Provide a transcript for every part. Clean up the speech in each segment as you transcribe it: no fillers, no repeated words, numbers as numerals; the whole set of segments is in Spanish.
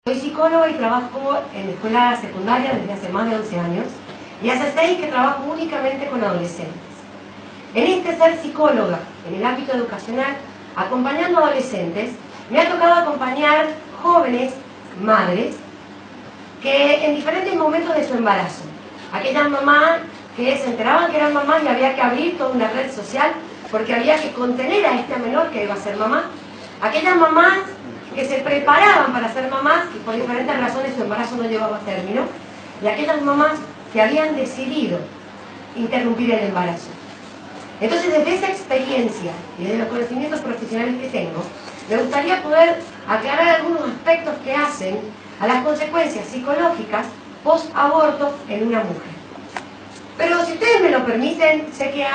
Soy psicóloga y trabajo en escuela secundaria desde hace más de 11 años y hace 6 que trabajo únicamente con adolescentes. En este ser psicóloga, en el ámbito educacional, acompañando a adolescentes, me ha tocado acompañar jóvenes madres que en diferentes momentos de su embarazo, aquellas mamás que se enteraban que eran mamás y había que abrir toda una red social porque había que contener a este menor que iba a ser mamá, aquellas mamás que se preparaban para ser mamás y por diferentes razones su embarazo no llevaba a término, y aquellas mamás que habían decidido interrumpir el embarazo. Entonces, desde esa experiencia y desde los conocimientos profesionales que tengo, me gustaría poder aclarar algunos aspectos que hacen a las consecuencias psicológicas post-aborto en una mujer. Pero si ustedes me lo permiten, sé que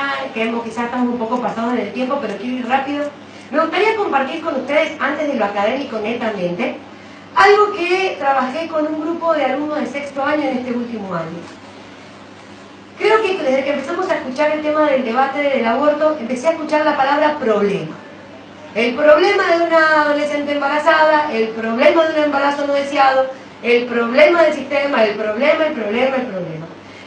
quizás estamos un poco pasados en el tiempo, pero quiero ir rápido. Me gustaría compartir con ustedes, antes de lo académico netamente, algo que trabajé con un grupo de alumnos de sexto año en este último año. Creo que desde que empezamos a escuchar el tema del debate del aborto, empecé a escuchar la palabra problema. El problema de una adolescente embarazada, el problema de un embarazo no deseado, el problema del sistema, el problema.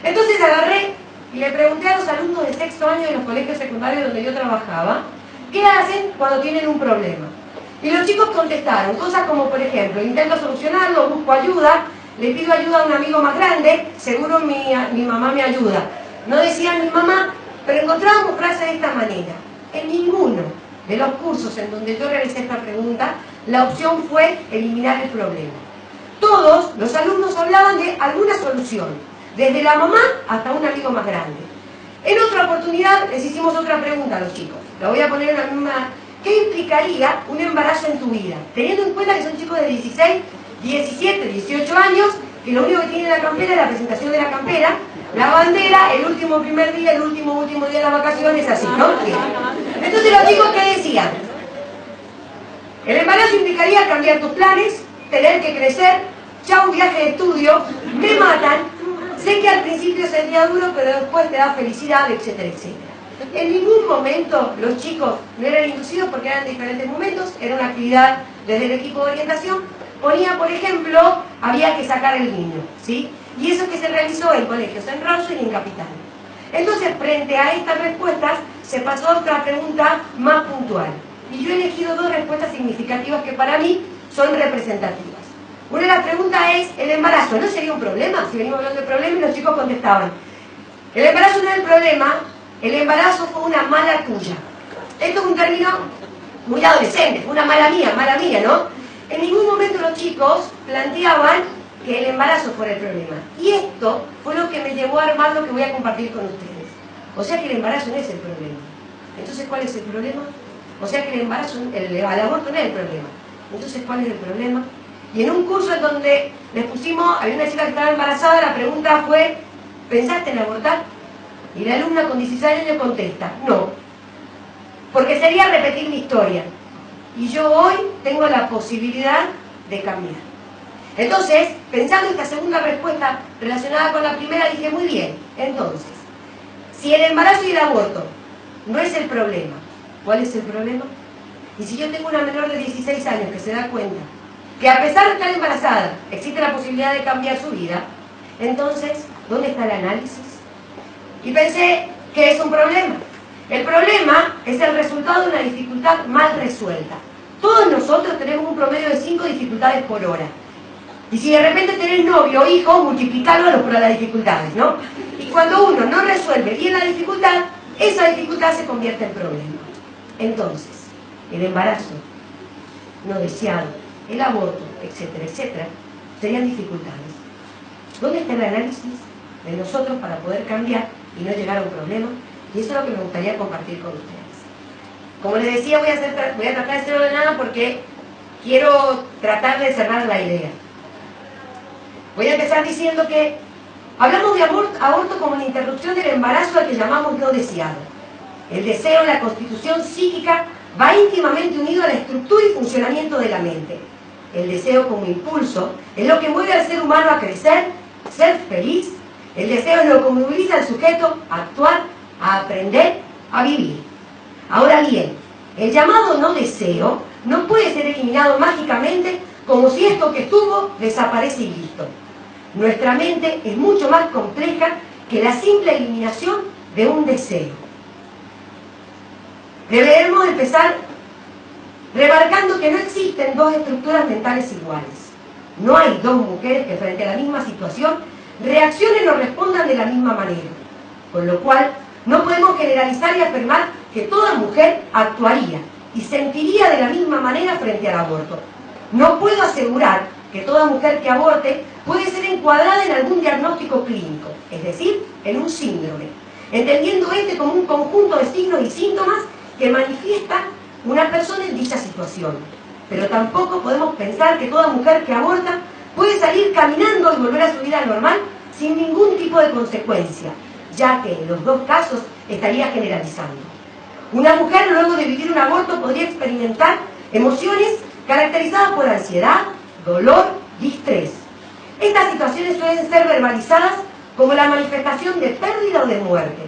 Entonces agarré y le pregunté a los alumnos de sexto año de los colegios secundarios donde yo trabajaba, ¿qué hacen cuando tienen un problema? Y los chicos contestaron cosas como, por ejemplo, intento solucionarlo, busco ayuda, le pido ayuda a un amigo más grande, seguro mi mamá me ayuda. No decían mi mamá, pero encontrábamos frases de esta manera. En ninguno de los cursos en donde yo realicé esta pregunta, la opción fue eliminar el problema. Todos los alumnos hablaban de alguna solución, desde la mamá hasta un amigo más grande. En otra oportunidad les hicimos otra pregunta a los chicos. La voy a poner en la misma. ¿Qué implicaría un embarazo en tu vida? Teniendo en cuenta que son chicos de 16, 17, 18 años, que lo único que tienen en la campera es la presentación de la campera, la bandera, el último primer día, el último día de las vacaciones, así, ¿no? Entonces los chicos, ¿qué decían? El embarazo implicaría cambiar tus planes, tener que crecer, ya un viaje de estudio, me matan, sé que al principio sería duro, pero después te da felicidad, etcétera, etcétera. En ningún momento los chicos no eran inducidos porque eran diferentes momentos, era una actividad desde el equipo de orientación. Ponía, por ejemplo, había que sacar el niño, ¿sí? Y eso que se realizó en colegios en Rawson y en Capital. Entonces, frente a estas respuestas, se pasó a otra pregunta más puntual. Y yo he elegido dos respuestas significativas que para mí son representativas. Una de las preguntas es, ¿el embarazo no sería un problema? Si venimos hablando de problemas, y los chicos contestaban, el embarazo no es el problema, el embarazo fue una mala tuya. Esto es un término muy adolescente, fue una mala mía, ¿no? En ningún momento los chicos planteaban que el embarazo fuera el problema. Y esto fue lo que me llevó a armar lo que voy a compartir con ustedes. O sea que el embarazo no es el problema. Entonces, ¿cuál es el problema? O sea que el embarazo, el aborto no es el problema. Entonces, ¿cuál es el problema? Y en un curso en donde les pusimos, había una chica que estaba embarazada, la pregunta fue, ¿pensaste en abortar? Y la alumna con 16 años contesta, no, porque sería repetir mi historia. Y yo hoy tengo la posibilidad de cambiar. Entonces, pensando en esta segunda respuesta relacionada con la primera, dije, muy bien, entonces, si el embarazo y el aborto no es el problema, ¿cuál es el problema? Y si yo tengo una menor de 16 años que se da cuenta que a pesar de estar embarazada, existe la posibilidad de cambiar su vida, entonces, ¿dónde está el análisis? Y pensé que es un problema. El problema es el resultado de una dificultad mal resuelta. Todos nosotros tenemos un promedio de 5 dificultades por hora. Y si de repente tenés novio o hijo, multiplicarlo por las dificultades, ¿no? Y cuando uno no resuelve bien la dificultad, esa dificultad se convierte en problema. Entonces, el embarazo no deseado, el aborto, etcétera, etcétera, serían dificultades. ¿Dónde está el análisis de nosotros para poder cambiar y no llegar a un problema? Y eso es lo que me gustaría compartir con ustedes. Como les decía, voy a tratar de ser ordenada porque quiero tratar de cerrar la idea. Voy a empezar diciendo que hablamos de aborto como la interrupción del embarazo al que llamamos no deseado. El deseo, la constitución psíquica, va íntimamente unido a la estructura y funcionamiento de la mente. El deseo como impulso es lo que mueve al ser humano a crecer, ser feliz. El deseo es lo que moviliza al sujeto a actuar, a aprender, a vivir. Ahora bien, el llamado no deseo no puede ser eliminado mágicamente como si esto que estuvo desaparece y listo. Nuestra mente es mucho más compleja que la simple eliminación de un deseo. Debemos empezar remarcando que no existen dos estructuras mentales iguales. No hay dos mujeres que frente a la misma situación reaccionen o respondan de la misma manera. Con lo cual, no podemos generalizar y afirmar que toda mujer actuaría y sentiría de la misma manera frente al aborto. No puedo asegurar que toda mujer que aborte puede ser encuadrada en algún diagnóstico clínico, es decir, en un síndrome, entendiendo este como un conjunto de signos y síntomas que manifiesta una persona en dicha situación. Pero tampoco podemos pensar que toda mujer que aborta puede salir caminando y volver a su vida normal sin ningún tipo de consecuencia, ya que en los dos casos estaría generalizando. Una mujer luego de vivir un aborto podría experimentar emociones caracterizadas por ansiedad, dolor y estrés. Estas situaciones suelen ser verbalizadas como la manifestación de pérdida o de muerte.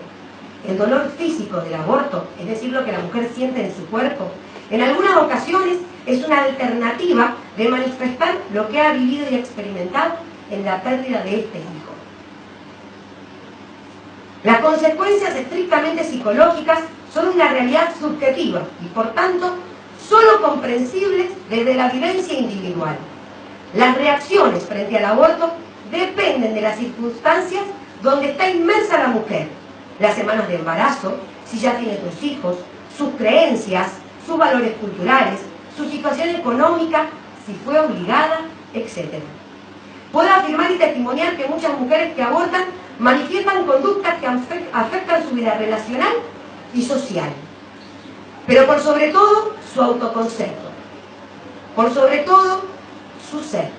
El dolor físico del aborto, es decir, lo que la mujer siente en su cuerpo, en algunas ocasiones es una alternativa de manifestar lo que ha vivido y experimentado en la pérdida de este hijo. Las consecuencias estrictamente psicológicas son una realidad subjetiva y, por tanto, solo comprensibles desde la vivencia individual. Las reacciones frente al aborto dependen de las circunstancias donde está inmersa la mujer, las semanas de embarazo, si ya tiene 2 hijos, sus creencias, sus valores culturales, su situación económica, si fue obligada, etc. Puedo afirmar y testimoniar que muchas mujeres que abortan manifiestan conductas que afectan su vida relacional y social, pero por sobre todo su autoconcepto, por sobre todo su ser.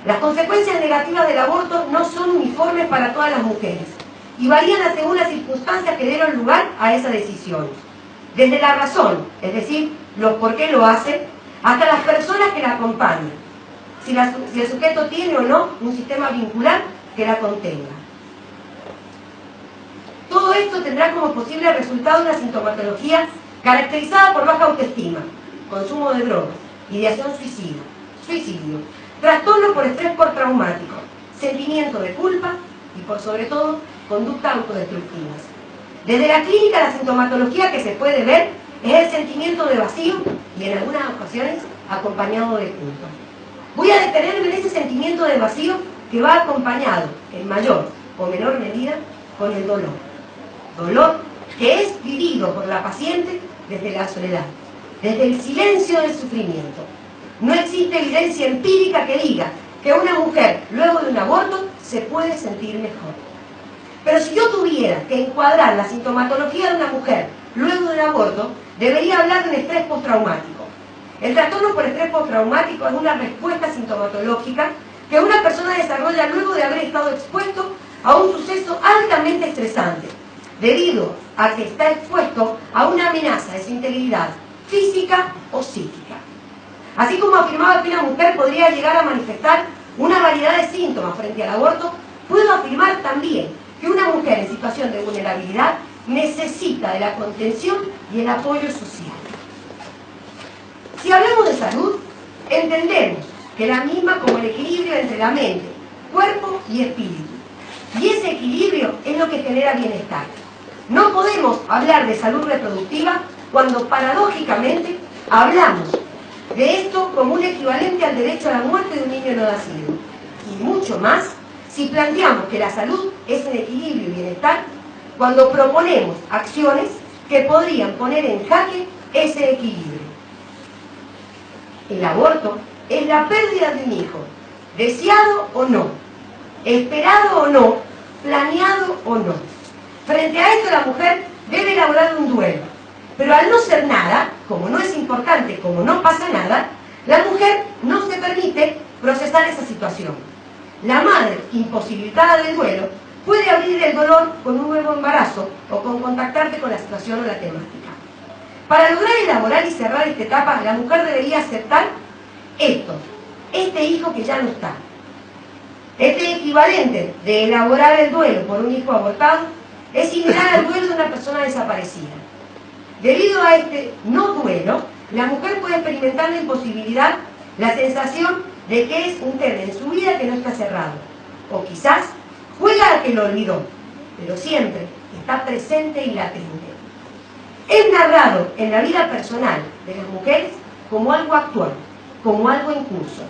Las consecuencias negativas del aborto no son uniformes para todas las mujeres y varían según las circunstancias que dieron lugar a esa decisión. Desde la razón, es decir, los por qué lo hacen, hasta las personas que la acompañan, si el sujeto tiene o no un sistema vincular que la contenga. Todo esto tendrá como posible resultado una sintomatología caracterizada por baja autoestima, consumo de drogas, ideación suicidio, trastorno por estrés postraumático, sentimiento de culpa y, por sobre todo, conductas autodestructivas. Desde la clínica, la sintomatología que se puede ver es el sentimiento de vacío y, en algunas ocasiones, acompañado de culpa. Voy a detenerme en ese sentimiento de vacío que va acompañado, en mayor o menor medida, con el dolor. Dolor que es vivido por la paciente desde la soledad, desde el silencio del sufrimiento. No existe evidencia empírica que diga que una mujer, luego de un aborto, se puede sentir mejor. Pero si yo tuviera que encuadrar la sintomatología de una mujer luego de un aborto, debería hablar de un estrés postraumático. El trastorno por estrés postraumático es una respuesta sintomatológica que una persona desarrolla luego de haber estado expuesto a un suceso altamente estresante, debido a que está expuesto a una amenaza de su integridad física o psíquica. Así como afirmaba que una mujer podría llegar a manifestar una variedad de síntomas frente al aborto, puedo afirmar también que una mujer en situación de vulnerabilidad necesita de la contención y el apoyo social. Si hablamos de salud, entendemos que la misma como el equilibrio entre la mente, cuerpo y espíritu. Y ese equilibrio es lo que genera bienestar. No podemos hablar de salud reproductiva cuando paradójicamente hablamos de esto como un equivalente al derecho a la muerte de un niño no nacido. Y mucho más si planteamos que la salud es un equilibrio y bienestar cuando proponemos acciones que podrían poner en jaque ese equilibrio. El aborto es la pérdida de un hijo, deseado o no, esperado o no, planeado o no. Frente a esto, la mujer debe elaborar un duelo. Pero al no ser nada, como no es importante, como no pasa nada, la mujer no se permite procesar esa situación. La madre, imposibilitada del duelo, puede abrir el dolor con un nuevo embarazo o con contactarse con la situación o la temática. Para lograr elaborar y cerrar esta etapa, la mujer debería aceptar este hijo que ya no está. Este equivalente de elaborar el duelo por un hijo abortado es similar al duelo de una persona desaparecida. Debido a este no duelo, la mujer puede experimentar la imposibilidad la sensación de que es un tema en su vida que no está cerrado, o quizás juega a que lo olvidó, pero siempre está presente y latente. Es narrado en la vida personal de las mujeres como algo actual, como algo en curso.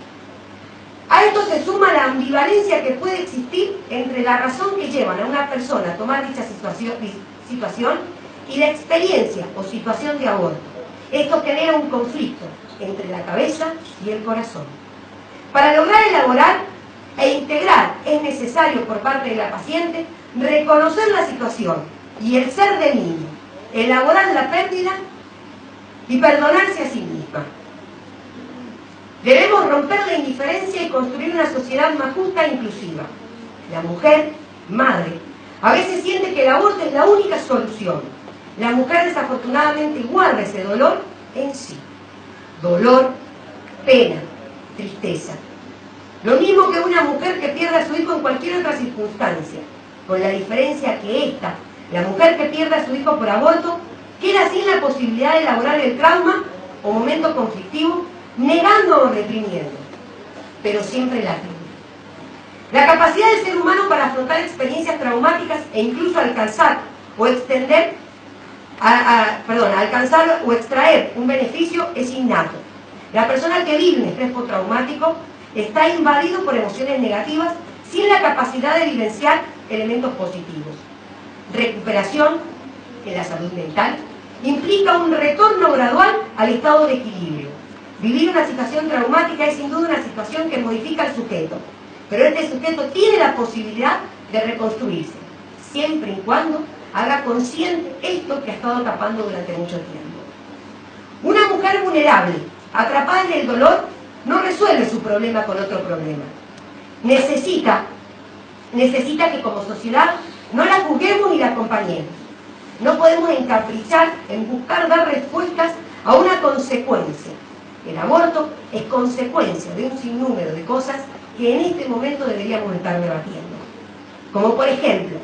A esto se suma la ambivalencia que puede existir entre la razón que llevan a una persona a tomar dicha situación y la experiencia o situación de aborto. Esto genera un conflicto entre la cabeza y el corazón. Para lograr elaborar e integrar es necesario por parte de la paciente reconocer la situación y el ser del niño, elaborar la pérdida y perdonarse a sí misma. Debemos romper la indiferencia y construir una sociedad más justa e inclusiva. La mujer, madre, a veces siente que el aborto es la única solución. La mujer desafortunadamente guarda ese dolor en sí. Dolor, pena, tristeza. Lo mismo que una mujer que pierda a su hijo en cualquier otra circunstancia, con la diferencia que esta, la mujer que pierda a su hijo por aborto, queda sin la posibilidad de elaborar el trauma o momento conflictivo, negando o reprimiendo, pero siempre latente. La capacidad del ser humano para afrontar experiencias traumáticas e incluso alcanzar o extraer un beneficio es innato. La persona que vive un estrés postraumático está invadido por emociones negativas sin la capacidad de vivenciar elementos positivos. Recuperación en la salud mental implica un retorno gradual al estado de equilibrio. Vivir una situación traumática es sin duda una situación que modifica al sujeto, pero este sujeto tiene la posibilidad de reconstruirse, siempre y cuando haga consciente esto que ha estado tapando durante mucho tiempo. Una mujer vulnerable, atrapada en el dolor, no resuelve su problema con otro problema. Necesita que como sociedad no la juzguemos ni la acompañemos. No podemos encaprichar en buscar dar respuestas a una consecuencia. El aborto es consecuencia de un sinnúmero de cosas que en este momento deberíamos estar debatiendo. Como por ejemplo,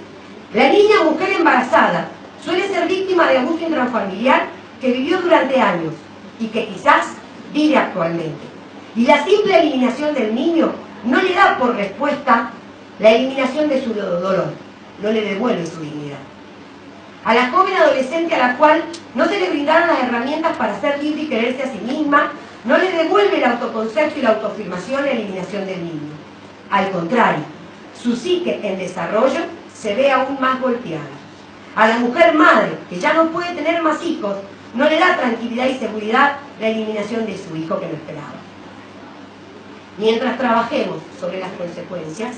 la niña o mujer embarazada suele ser víctima de abuso intrafamiliar que vivió durante años y que quizás vive actualmente. Y la simple eliminación del niño no le da por respuesta la eliminación de su dolor, no le devuelve su dignidad. A la joven adolescente a la cual no se le brindaron las herramientas para ser libre y quererse a sí misma, no le devuelve el autoconcepto y la autoafirmación la eliminación del niño. Al contrario, su psique en desarrollo se ve aún más golpeada. A la mujer madre, que ya no puede tener más hijos, no le da tranquilidad y seguridad la eliminación de su hijo que no esperaba. Mientras trabajemos sobre las consecuencias,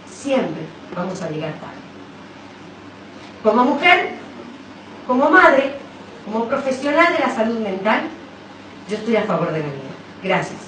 siempre vamos a llegar tarde. Como mujer, como madre, como profesional de la salud mental, yo estoy a favor de la vida. Gracias.